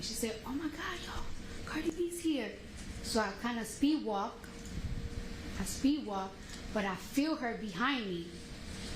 And she said, oh my God, yo, Cardi B's here. So I kind of speed walk, but I feel her behind me.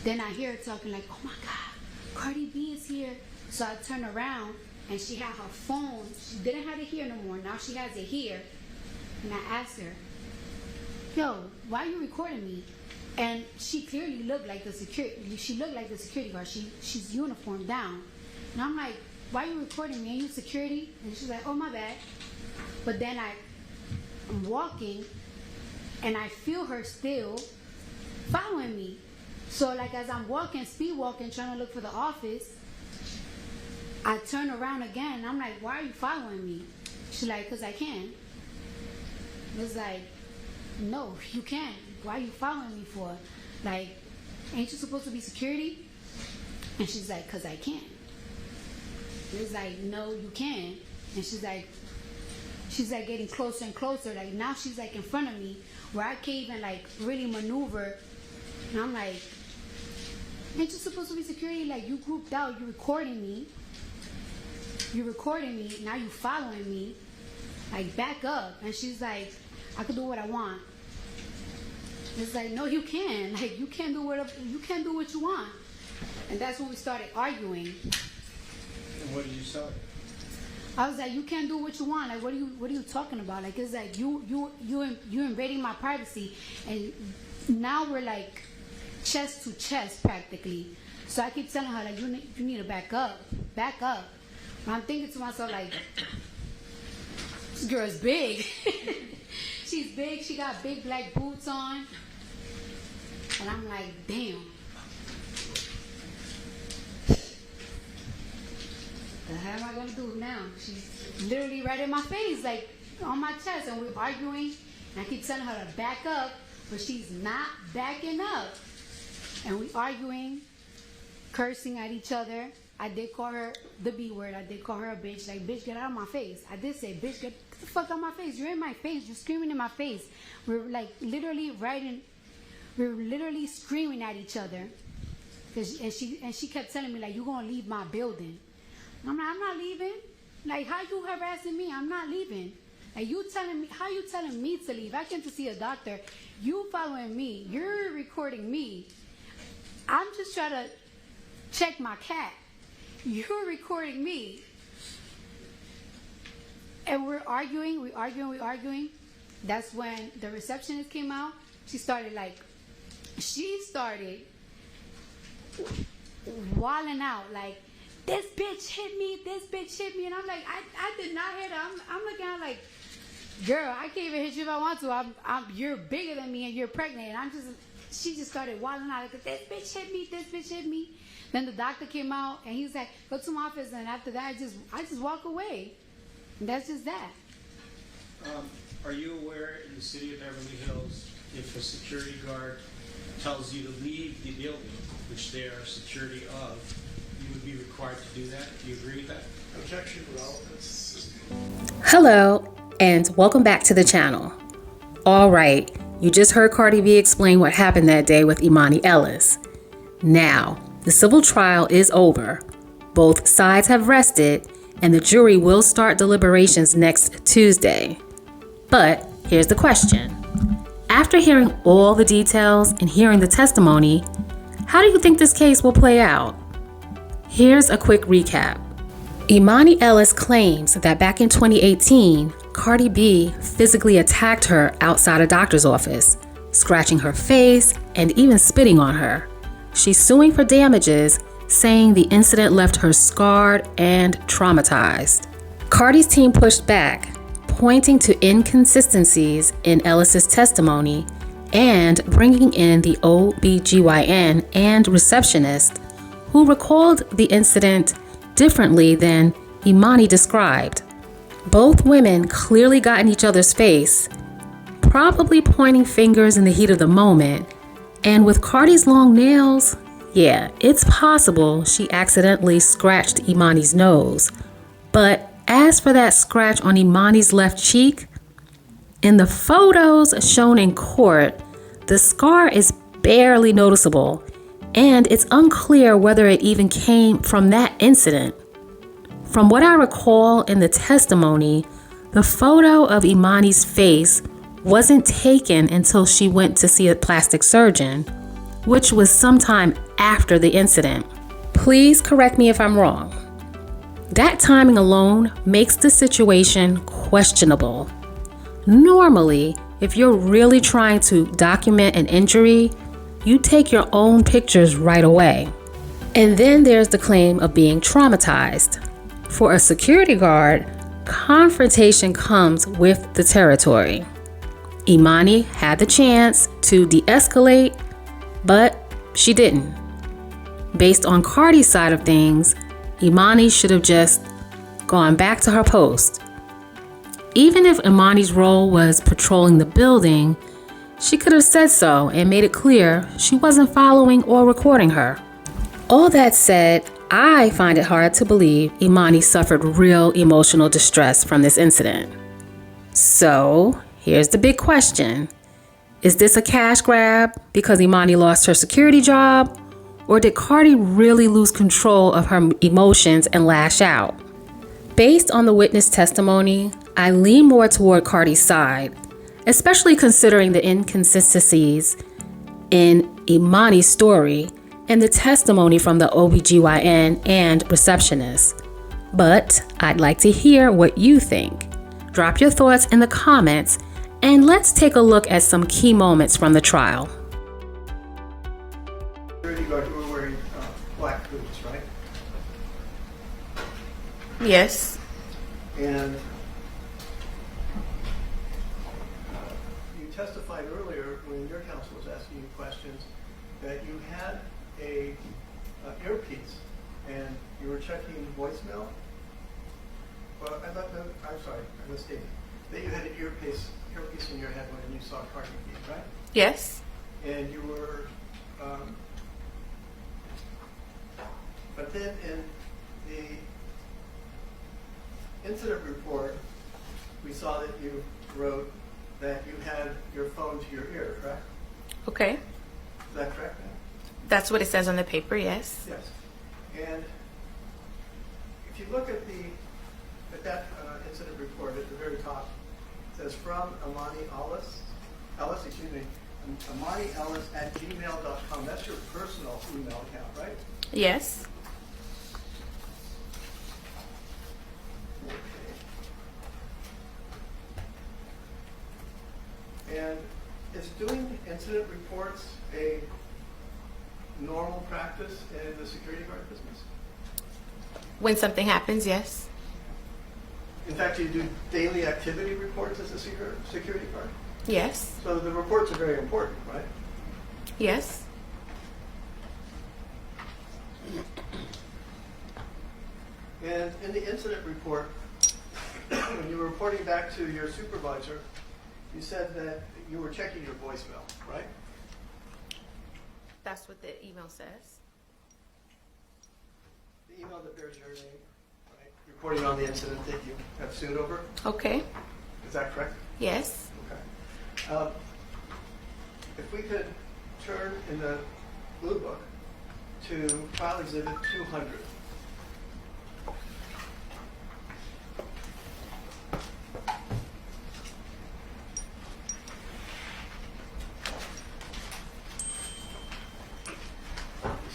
Then I hear her talking like, oh my God, Cardi B is here. So I turn around and she had her phone. She didn't have it here no more. Now she has it here. And I asked her, yo, why are you recording me? And she clearly looked like the security. She looked like the security guard. She's uniformed down. And I'm like, why are you recording me? Are you security? And she's like, oh my bad. But then I'm walking and I feel her still following me. So like as I'm walking, speed walking, trying to look for the office, I turn around again and I'm like, why are you following me? She's like, because I can. I was like, no, you can't. Why are you following me for? Like, ain't you supposed to be security? And she's like, because I can. It was like, no, you can. And she's like getting closer and closer. Like now she's like in front of me where I can't even like really maneuver. And I'm like, ain't you supposed to be security? Like you grouped out, you're recording me, now you following me. Like back up. And she's like, I can do what I want. It's like, no, you can. Like you can't do what you want. And that's when we started arguing. And what did you say? I was like, you can't do what you want. Like, what are you talking about? Like, it's like you invading my privacy, and now we're like chest to chest practically. So I keep telling her like, you need to back up. And I'm thinking to myself like, this girl is big. She's big. She got big black boots on, and I'm like, damn. The hell am I gonna do now? She's literally right in my face, like on my chest, and we're arguing. And I keep telling her to back up, but she's not backing up. And we arguing, cursing at each other. I did call her the B word. I did call her a bitch. Like, bitch, get out of my face. I did say, bitch, get the fuck out of my face. You're in my face. You're screaming in my face. We're like literally screaming at each other. And she kept telling me like, you're gonna leave my building. I'm like, I'm not leaving. Like, how you harassing me? I'm not leaving. Like, you telling me, how you telling me to leave? I came to see a doctor. You following me. You're recording me. I'm just trying to check my cat. You're recording me. And we're arguing. That's when the receptionist came out. She started wilding out like, this bitch hit me, and I'm like, I did not hit her. I'm looking at her like, girl, I can't even hit you if I want to. You're bigger than me and you're pregnant. And she just started wilding out like, this bitch hit me. Then the doctor came out and he was like, go to my office. And after that, I just walk away. And that's just that. Are you aware in the city of Beverly Hills, if a security guard tells you to leave the building, which they are security of, you would be required to do that? Do you agree with that? Objection, relevance. Hello, and welcome back to the channel. All right, you just heard Cardi B explain what happened that day with Emani Ellis. Now, the civil trial is over. Both sides have rested, and the jury will start deliberations next Tuesday. But here's the question. After hearing all the details and hearing the testimony, how do you think this case will play out? Here's a quick recap. Emani Ellis claims that back in 2018, Cardi B physically attacked her outside a doctor's office, scratching her face and even spitting on her. She's suing for damages, saying the incident left her scarred and traumatized. Cardi's team pushed back, pointing to inconsistencies in Ellis's testimony and bringing in the OBGYN and receptionist, who recalled the incident differently than Emani described. Both women clearly got in each other's face, probably pointing fingers in the heat of the moment. And with Cardi's long nails, yeah, it's possible she accidentally scratched Imani's nose. But as for that scratch on Imani's left cheek, in the photos shown in court, the scar is barely noticeable, and it's unclear whether it even came from that incident. From what I recall in the testimony, the photo of Emani's face wasn't taken until she went to see a plastic surgeon, which was sometime after the incident. Please correct me if I'm wrong. That timing alone makes the situation questionable. Normally, if you're really trying to document an injury, you take your own pictures right away. And then there's the claim of being traumatized. For a security guard, confrontation comes with the territory. Emani had the chance to de-escalate, but she didn't. Based on Cardi's side of things, Emani should have just gone back to her post. Even if Imani's role was patrolling the building, she could have said so and made it clear she wasn't following or recording her. All that said, I find it hard to believe Emani suffered real emotional distress from this incident. So, here's the big question. Is this a cash grab because Emani lost her security job? Or did Cardi really lose control of her emotions and lash out? Based on the witness testimony, I lean more toward Cardi's side, especially considering the inconsistencies in Emani's story and the testimony from the OBGYN and receptionist. But I'd like to hear what you think. Drop your thoughts in the comments, and let's take a look at some key moments from the trial. Security guard, you were wearing black boots, right? Yes. And you testified earlier when your counsel was asking you questions that you had a earpiece and you were checking voicemail. Well, I'm sorry, I mistaken. That you had an earpiece in your head when you saw Cardi B, right? Yes. And you were, but then in the incident report, we saw that you wrote that you had your phone to your ear, correct? Okay. Is that correct, ma'am? That's what it says on the paper, yes. Yes. And if you look at that incident report at the very top, it says from Emani Ellis, Emani Ellis at gmail.com. That's your personal email account, right? Yes. And is doing incident reports a normal practice in the security guard business? When something happens, yes. In fact, you do daily activity reports as a security guard? Yes. So the reports are very important, right? Yes. And in the incident report, when you were reporting back to your supervisor, you said that you were checking your voicemail, right? That's what the email says. The email that bears your name, right? Reporting on the incident that you have sued over. Okay. Is that correct? Yes. Okay. If we could turn in the blue book to file exhibit 200.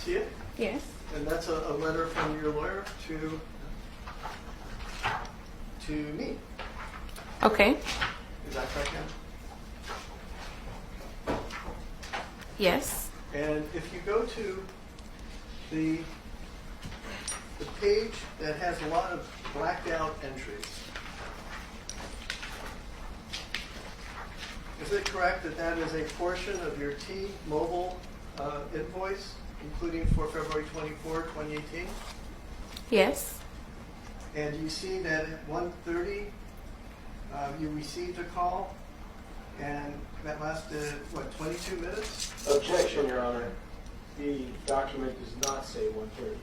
See it? Yes. And that's a letter from your lawyer to me. Okay. Is that correct, ma'am? Yes. And if you go to the page that has a lot of blacked out entries, is it correct that that is a portion of your T-Mobile invoice, including for February 24, 2018? Yes. And you see that at 1:30, you received a call, and that lasted, what, 22 minutes? Objection, Your Honor. The document does not say 1:30.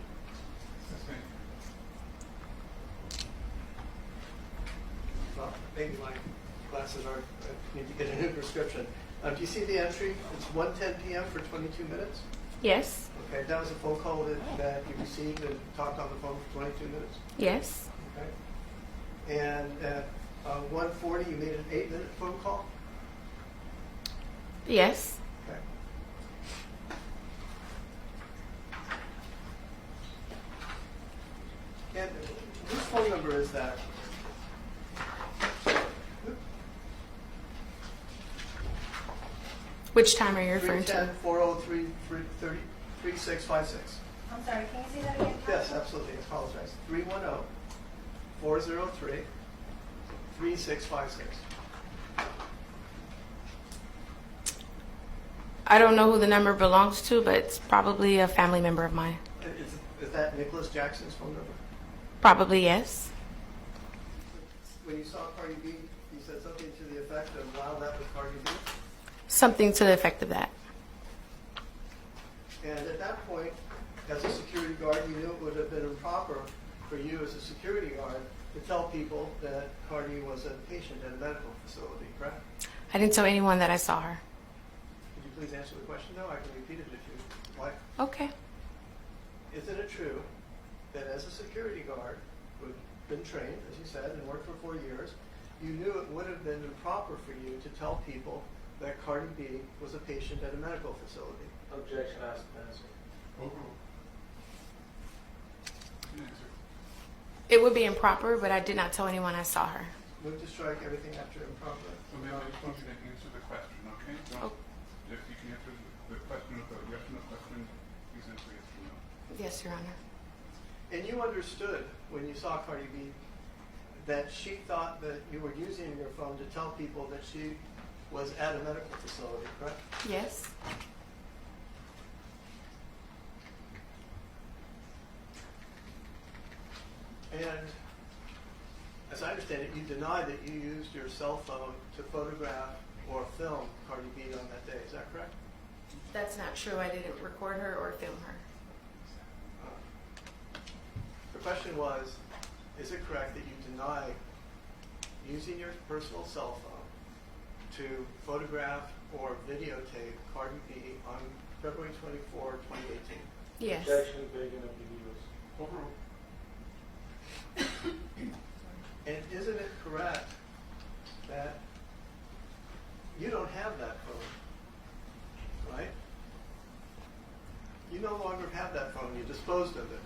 Well, maybe my glasses are, I need to get a new prescription. Do you see the entry? It's 1:10 p.m. for 22 minutes? Yes. Okay, that was a phone call that you received and talked on the phone for 22 minutes? Yes. Okay. And at 1:40, you made an 8-minute phone call? Yes. Okay. And whose phone number is that? Which time are you referring to? 310-403-3656. I'm sorry, can you say that again? Yes, absolutely. I apologize. 310-403-3656. I don't know who the number belongs to, but it's probably a family member of mine. Is that Nicholas Jackson's phone number? Probably yes. When you saw Cardi B, you said something to the effect of, wow, that was Cardi B? Something to the effect of that. And at that point, as a security guard, you knew it would have been improper for you as a security guard to tell people that Cardi was a patient at a medical facility, correct? I didn't tell anyone that I saw her. Could you please answer the question? No, I can repeat it if you like. Okay. Isn't it true that as a security guard who'd been trained, as you said, and worked for 4 years, you knew it would have been improper for you to tell people that Cardi B was a patient at a medical facility? Objection, asked and answered. It would be improper, but I did not tell anyone I saw her. Move to strike everything after improper. So maybe I just want you to answer the question, okay? Don't, if you can answer the question with a yes or no question, please answer yes or no. Yes, Your Honor. And you understood when you saw Cardi B that she thought that you were using your phone to tell people that she was at a medical facility, correct? Yes. And as I understand it, you deny that you used your cell phone to photograph or film Cardi B on that day. Is that correct? That's not true. I didn't record her or film her. The question was, is it correct that you deny using your personal cell phone to photograph or videotape Cardi B on February 24, 2018? Yes. Objection, begging of the viewers. Overruled. And isn't it correct that you don't have that phone, right? You no longer have that phone. You disposed of it.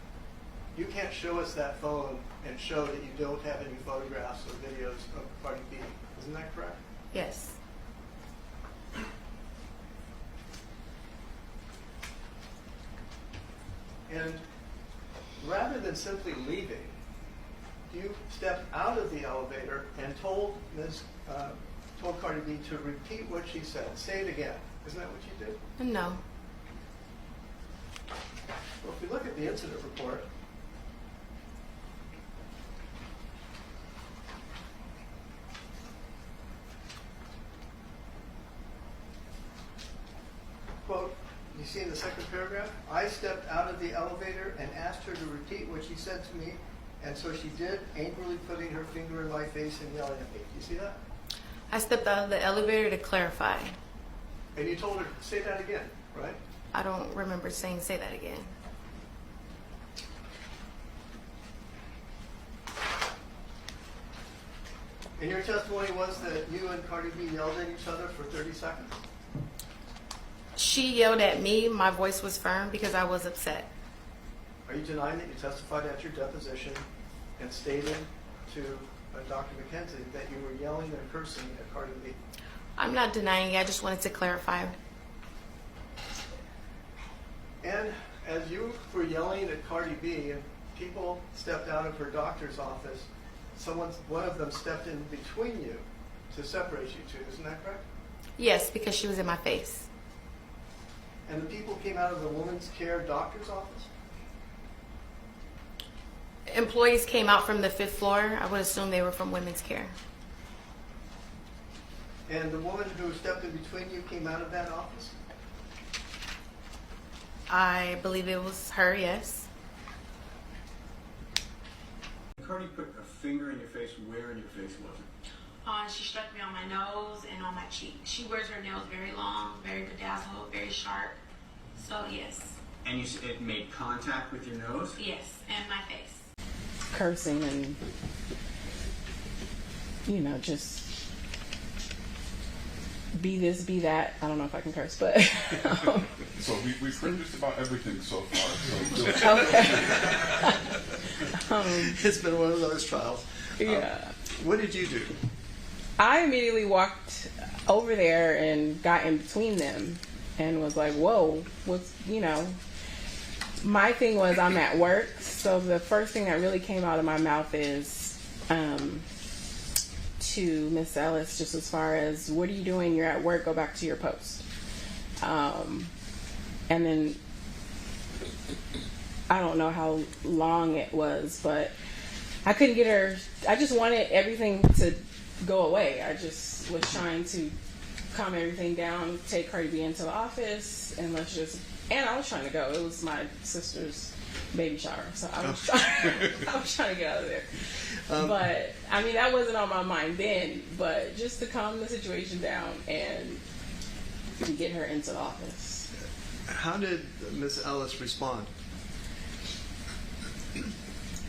You can't show us that phone and show that you don't have any photographs or videos of Cardi B. Isn't that correct? Yes. And rather than simply leaving, you stepped out of the elevator and told Cardi B to repeat what she said. Say it again. Isn't that what you did? No. Well, if we look at the incident report, quote, you see in the second paragraph, I stepped out of the elevator and asked her to repeat what she said to me, and so she did, angrily putting her finger in my face and yelling at me. Do you see that? I stepped out of the elevator to clarify. And you told her, say that again, right? I don't remember saying say that again. And your testimony was that you and Cardi B yelled at each other for 30 seconds? She yelled at me. My voice was firm because I was upset. Are you denying that you testified at your deposition and stated to Dr. McKenzie that you were yelling and cursing at Cardi B? I'm not denying it. I just wanted to clarify. And as you were yelling at Cardi B and people stepped out of her doctor's office, one of them stepped in between you to separate you two. Isn't that correct? Yes, because she was in my face. And the people came out of the woman's care doctor's office? Employees came out from the 5th floor. I would assume they were from women's care. And the woman who stepped in between you came out of that office? I believe it was her, yes. Cardi put a finger in your face. Where in your face was it? She struck me on my nose and on my cheek. She wears her nails very long, very bedazzled, very sharp. So yes, And it made contact with your nose? yes, and my face. Cursing and, just be this, be that. I don't know if I can curse, but. So we've heard just about everything so far. So Okay. It's been one of those trials. Yeah. What did you do? I immediately walked over there and got in between them and was like, whoa, my thing was I'm at work. So the first thing that really came out of my mouth is to Miss Ellis, just as far as, what are you doing? You're at work, go back to your post. And then I don't know how long it was, but I couldn't get her. I just wanted everything to go away. I just was trying to calm everything down, take Cardi B into the office, and and I was trying to go. It was my sister's baby shower, so I was trying to get out of there. But I mean, that wasn't on my mind then, but just to calm the situation down and to get her into the office. How did Ms. Ellis respond?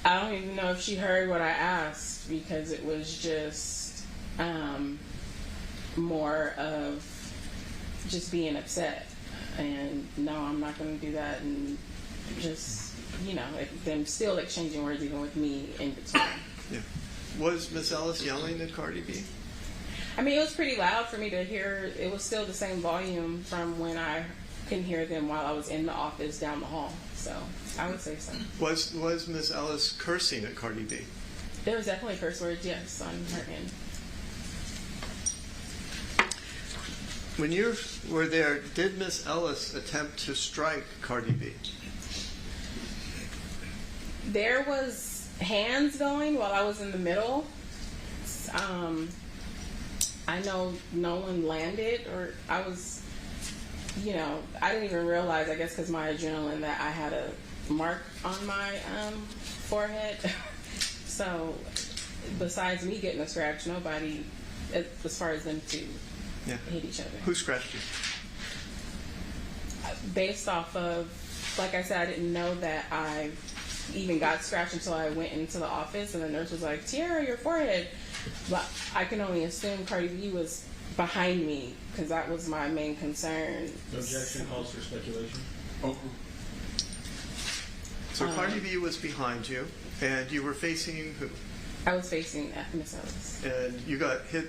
I don't even know if she heard what I asked, because it was just more of just being upset and no, I'm not going to do that, and just them still exchanging words even with me in between. Yeah. Was Ms. Ellis yelling at Cardi B? I mean, it was pretty loud for me to hear. It was still the same volume from when I couldn't hear them while I was in the office down the hall. So I would say so. Was Ms. Ellis cursing at Cardi B? There was definitely curse words, yes, on her end. When you were there, did Ms. Ellis attempt to strike Cardi B? There was hands going while I was in the middle. I know no one landed, or I was, I didn't even realize, I guess because my adrenaline, that I had a mark on my forehead. So besides me getting a scratch, nobody, as far as them two, hit each other. Who scratched you? Based off of, like I said, I didn't know that I even got scratched until I went into the office, and the nurse was like, Tiara, your forehead. But I can only assume Cardi B was behind me, because that was my main concern. No objection, calls for speculation. So Cardi B was behind you, and you were facing who? I was facing Miss Ellis. And you got hit